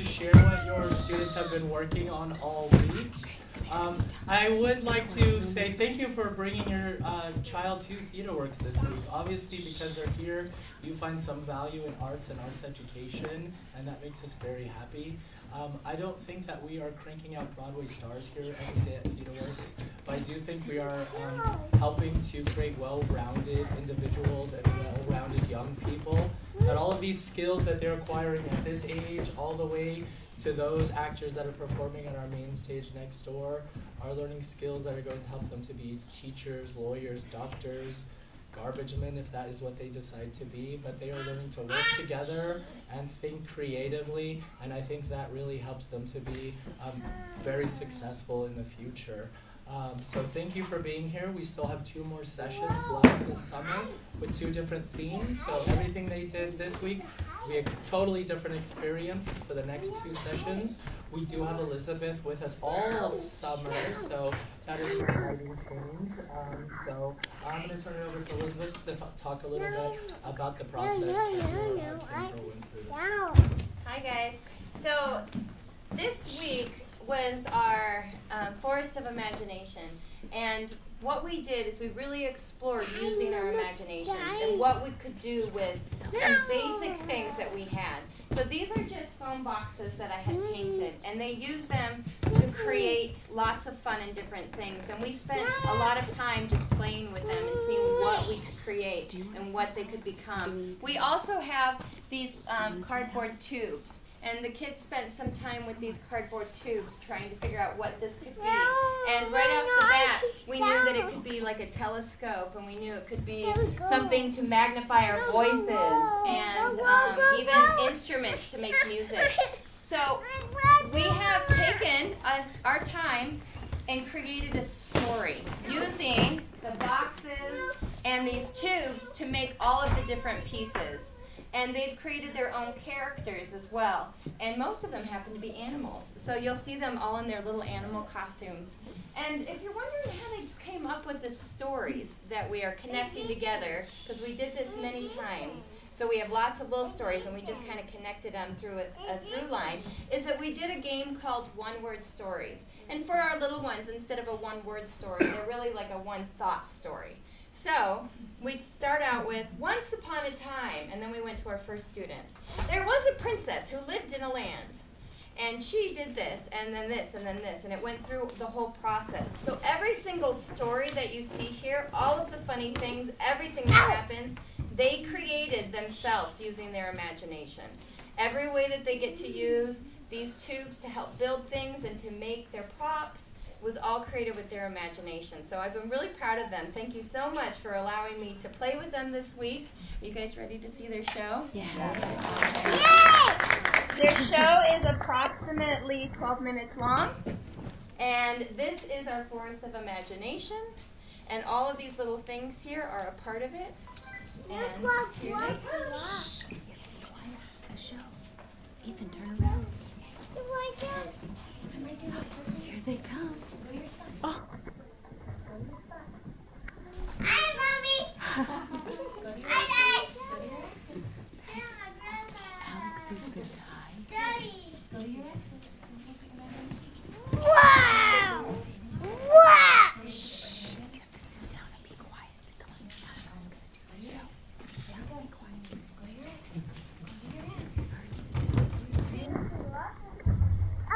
to share what your students have been working on all week. I would like to say thank you for bringing your child to Theater Works this week. Obviously, because they're here, you find some value in arts and arts education, and that makes us very happy. I don't think that we are cranking out Broadway stars here every day at Theater Works, but I do think we are helping to create well-rounded individuals and well-rounded young people. That all of these skills that they're acquiring at this age, all the way to those actors that are performing on our main stage next door, are learning skills that are going to help them to be teachers, lawyers, doctors, garbage men if that is what they decide to be, but they are learning to work together and think creatively, and I think that really helps them to be very successful in the future. So thank you for being here. We still have 2 more sessions left this summer with 2 different themes, so everything they did this week, we had a totally different experience for the next 2 sessions. We do have Elizabeth with us all summer, so that is an exciting change. So I'm going to turn it over to Elizabeth to talk a little bit about the process that you're going through this week. Hi guys. So this week was our Forest of Imagination, and what we did is we really explored using our imaginations and what we could do with some basic things that we had. So these are just foam boxes that I had painted, and they use them to create lots of fun and different things. And we spent a lot of time just playing with them and seeing what we could create and what they could become. We also have these cardboard tubes. And the kids spent some time with these cardboard tubes trying to figure out what this could be. And right off the bat, we knew that it could be like a telescope, and we knew it could be something to magnify our voices, and even instruments to make music. So we have taken our time and created a story using the boxes and these tubes to make all of the different pieces. And they've created their own characters as well. And most of them happen to be animals. So you'll see them all in their little animal costumes. And if you're wondering how they came up with the stories that we are connecting together, because we did this many times, so we have lots of little stories, and we just kind of connected them through a through line, is that we did a game called one-word stories. And for our little ones, instead of a one-word story, they're really like a one-thought story. So we'd start out with, once upon a time, and then we went to our first student. There was a princess who lived in a land, and she did this, and then this, and then this, and it went through the whole process. So every single story that you see here, all of the funny things, everything that happens, they created themselves using their imagination. Every way that they get to use these tubes to help build things and to make their props was all created with their imagination. So I've been really proud of them. Thank you so much for allowing me to play with them this week. Are you guys ready to see their show? Yes. Their show is approximately 12 minutes long. And this is our Forest of Imagination. And all of these little things here are a part of it. And here they come. Shh. Be quiet. It's the show. Ethan, turn around. Here they come. Oh. Hi, Mommy. Alex is the tie. Daddy. Go to your exit. Wow. Wow. Shh. You have to sit down and be quiet. Come on. Alex is going to do the show. Sit down and be quiet. Go to your exit. Go to your exit.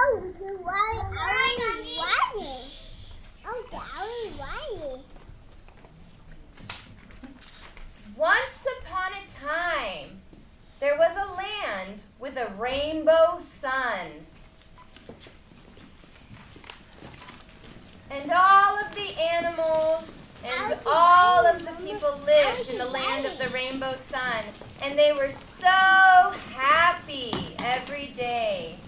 Oh, why? Oh, Daddy, why? Once upon a time, there was a land with a rainbow sun. And all of the animals and all of the people lived in the land of the rainbow sun. And they were so happy every day.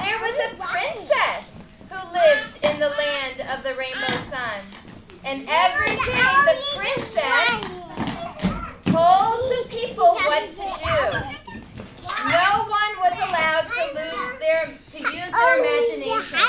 There was a princess who lived in the land of the rainbow sun. And every day the princess told the people what to do. No one was allowed to use their imagination.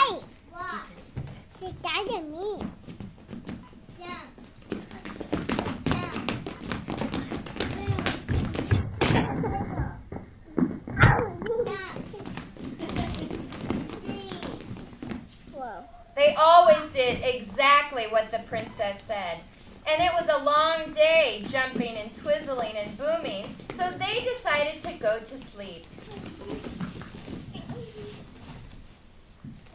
always did exactly what the princess said. And it was a long day, jumping and twizzling and booming, so they decided to go to sleep.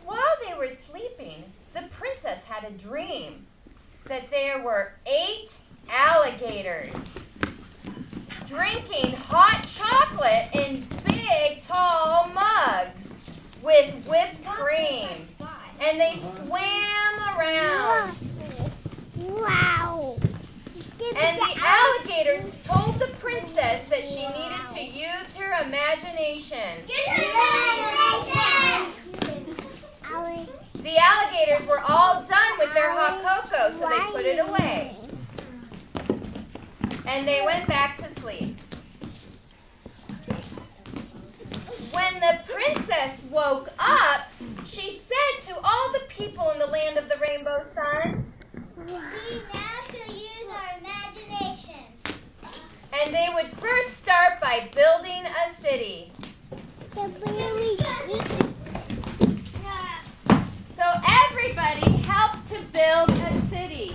While they were sleeping, the princess had a dream that there were 8 alligators drinking hot chocolate in big, tall mugs with whipped cream. And they swam around. Wow. And the alligators told the princess that she needed to use her imagination. The alligators were all done with their hot cocoa, so they put it away. And they went back to sleep. When the princess woke up, she said to all the people in the land of the rainbow sun, We now shall use our imagination. and they would first start by building a city. So everybody helped to build a city.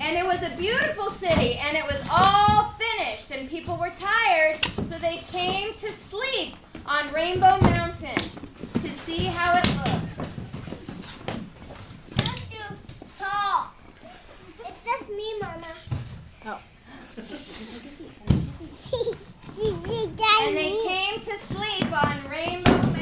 And it was a beautiful city, and it was all finished, and people were tired, so they came to sleep on Rainbow Mountain to see how it looked. Not too tall. It's just me, Mama. Oh. And they came to sleep on Rainbow Mountain.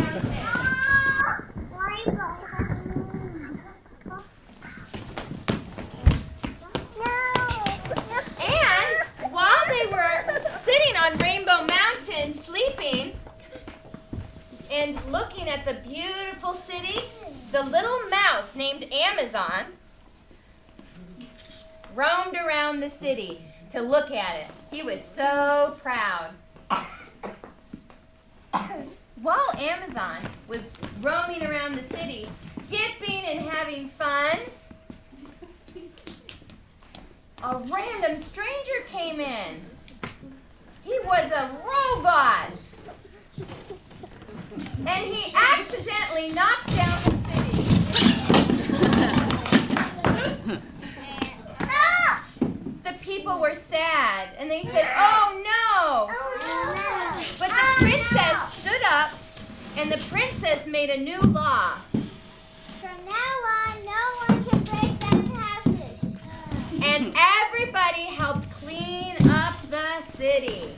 And while they were sitting on Rainbow Mountain sleeping and looking at the beautiful city, the little mouse named Amazon roamed around the city to look at it. He was so proud. While Amazon was roaming around the city, skipping and having fun, a random stranger came in. He was a robot. And he accidentally knocked down the city. The people were sad, and they said, "Oh no!" But the princess stood up, and the princess made a new law. From now on, no one can break down houses. And everybody helped clean up the city.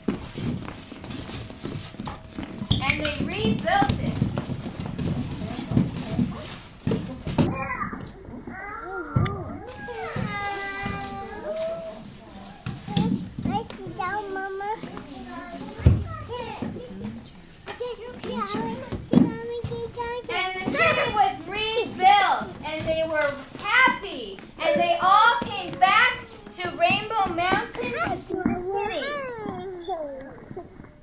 And they rebuilt it. Sit down, Mama. And the city was rebuilt, and they were happy, and they all came back to Rainbow Mountain to see the city.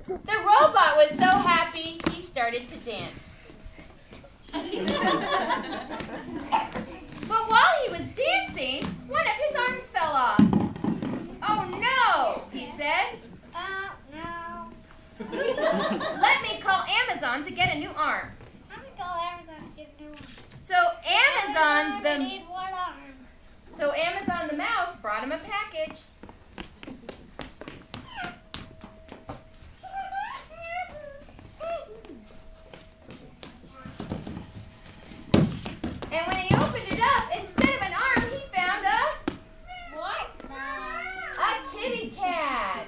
The robot was so happy, he started to dance. But while he was dancing, one of his arms fell off. "Oh no," he said. No. "Let me call Amazon to get a new arm." I'm going to call Amazon to get a new one. So Amazon I need one arm. the mouse brought him a package. And when he opened it up, instead of an arm, he found a kitty cat.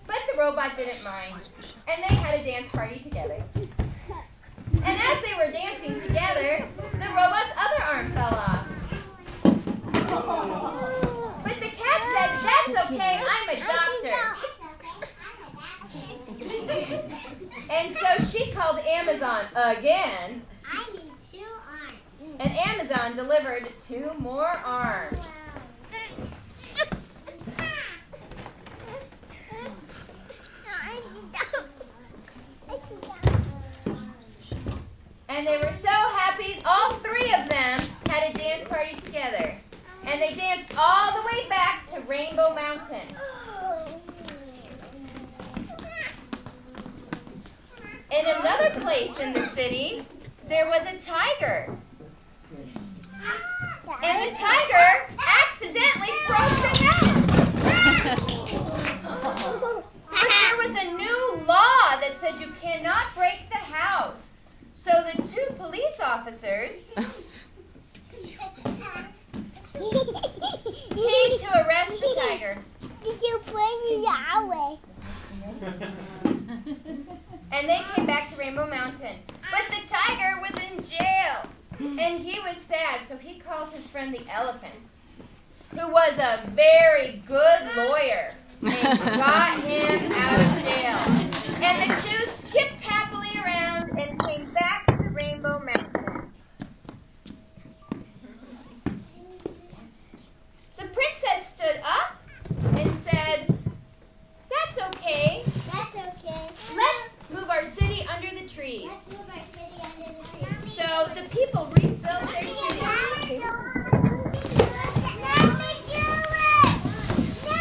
But the robot didn't mind, and they had a dance party together. And as they were dancing together, the robot's other arm fell off. But the cat said, "That's okay, I'm a doctor." And so she called Amazon again, I need 2 arms. and Amazon delivered 2 more arms. And they were so happy, all 3 of them had a dance party together. And they danced all the way back to Rainbow Mountain. In another place in the city, there was a tiger. And the tiger accidentally broke the house. But there was a new law that said you cannot break the house. So the two police officers came to arrest the tiger. And they came back to Rainbow Mountain. But the tiger was in jail. And he was sad, so he called his friend the elephant, who was a very good lawyer, and got him out of jail. And the two skipped happily around and came back to Rainbow Mountain. The princess stood up and said, "That's okay. That's okay. Let's move our city under the trees." Let's move our city under the tree. So the people rebuilt their city. Let me do it! No!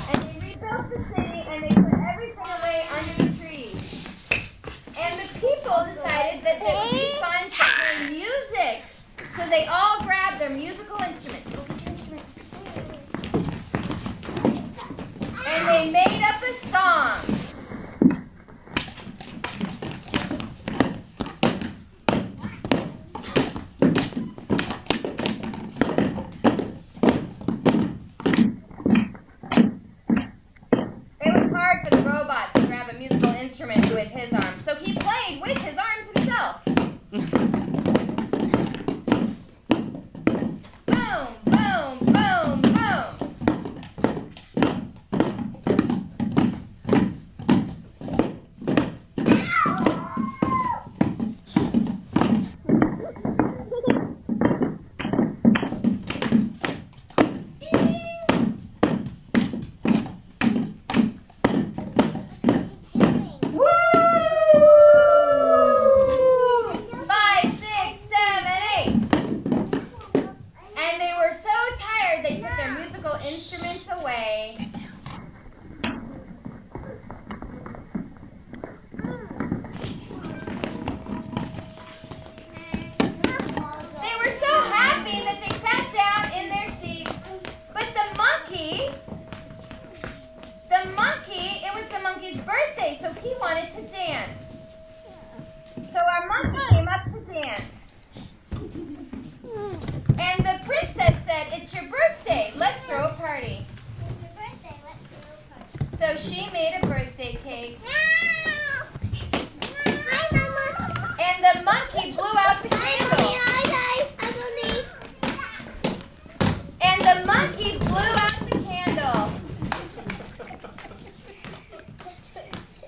And they rebuilt the city and they put everything away under the trees. And the people decided that it would be fun to play music. So they all grabbed their musical instruments. And they made up a song. It was hard for the robot to grab a musical instrument with his arms, so he played with his arms himself. Boom, boom, boom, boom. Instruments away. They were so happy that they sat down in their seats. But the monkey, it was the monkey's birthday, so he wanted to dance. So our monkey came up to dance. And the princess said, "It's your birthday. Let's throw a party." So she made a birthday cake. Hi, Mama. And the monkey blew out the candle. And the monkey blew out the candle.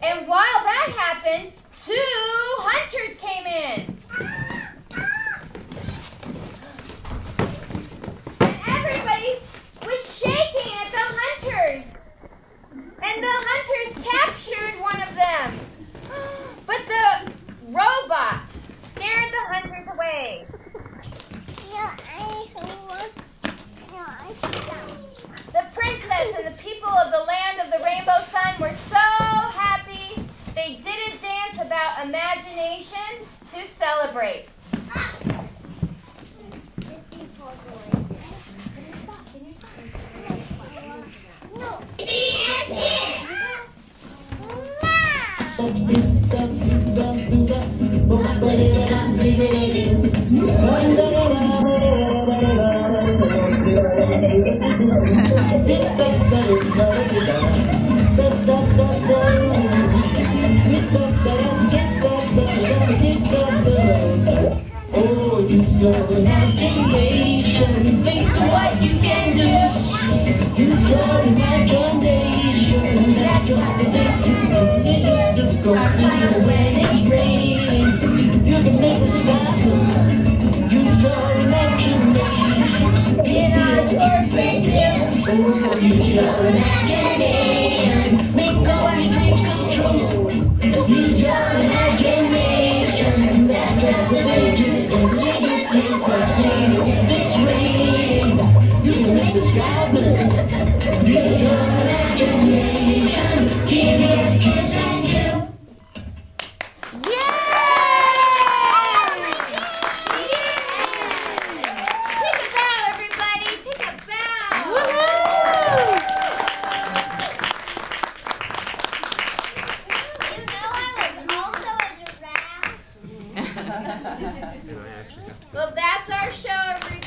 And while that happened, two hunters came in. Everybody was shaking at the hunters. And the hunters captured one of them. But the robot scared the hunters away. The princess and the people of the land of the rainbow sun were so happy they did a dance about imagination to celebrate. Oh, use your imagination. Think of what you can do. Use your imagination. That's just the thing to do. You have to go through when it's raining. You can make the sky blue. Use your imagination. In our torch with you. Oh, use your imagination. Make all your dreams come true. Use your imagination. That's just the way to do it. And I actually have to. Well, that's our show, everybody.